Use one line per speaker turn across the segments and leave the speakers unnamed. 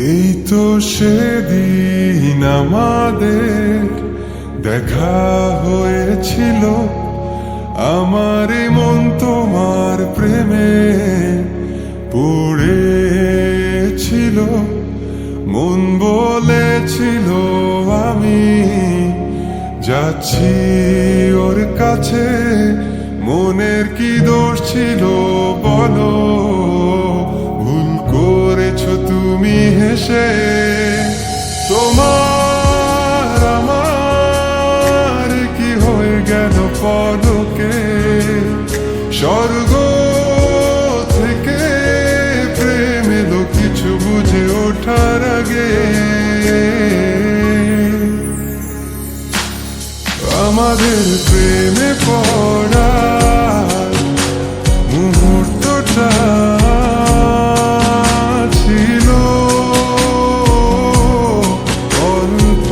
এই তো সেদিন আমাদের দেখা হয়েছিল, আমার মন তোমার প্রেমে পড়েছিল। মন বলেছিল আমি যাচ্ছি ওর কাছে, মনের কি দোষ ছিল বলো, ভুল করেছো তুমি হেসে। তোমার আমার কি হয়ে গেল পলকে, স্বর্গ থেকে প্রেম এলো কিছু বুঝে ওঠার আগে। আমাদের প্রেমে পড়া মুহূর্তটা ছিল অল্প,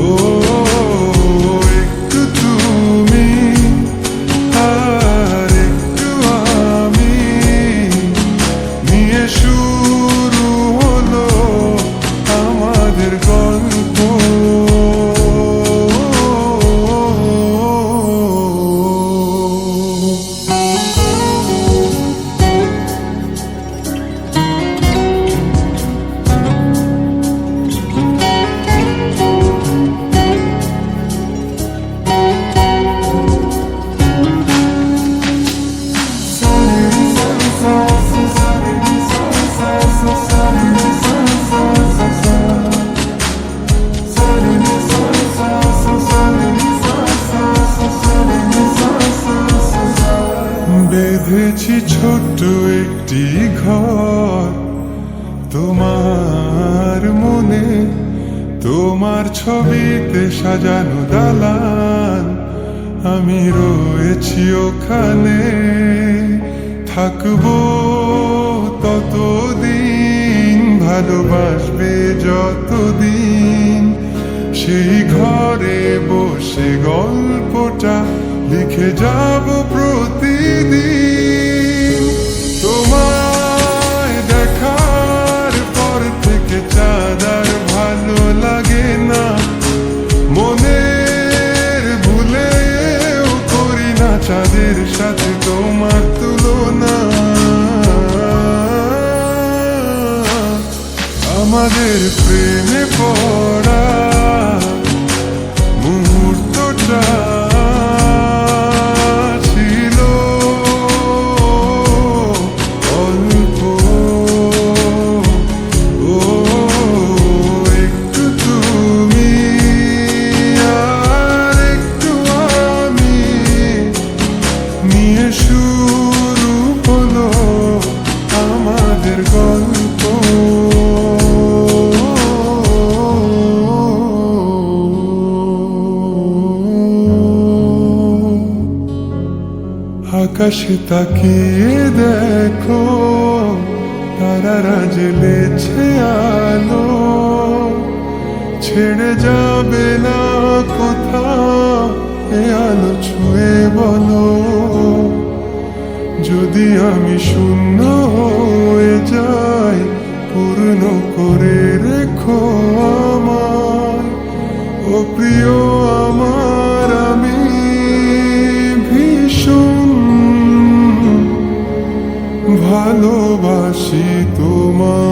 ও একটু তুমি আর একটু আমি নিয়ে শুরু হলো আমাদের গল্প। বেঁধেছি ছোট্ট একটি ঘর তোমার মনে, তোমার ছবিতে সাজানো দালান, আমি রয়েছি ওখানে। থাকবো ততদিন, ভালোবাসবে যতদিন, সেই ঘরে বসে গল্পটা লিখে যাব প্রতিদিন। তোমায় দেখার পর থেকে চাঁদ আর ভালো লাগে না, মনের ভুলেও করি না চাঁদের সাথে তোমার তুলনা। আমাদের প্রেমে পড়া মুহূর্তটা ছিল অল্প, ও একটু তুমি আর একটু আমি নিয়ে শুরু হলো আমাদের গল্প। আকাশে তাকিয়ে দেখো, তারারা জ্বেলেছে আলো, ছেড়ে যাবে না কোথাও এ আলো ছুঁয়ে বলো। যদি আমি শূন্য হয়ে যাই, পূর্ণ করে রেখো আমায়, ও প্রিয় আমার আমি ভীষণ ভালোবাসি তোমায়।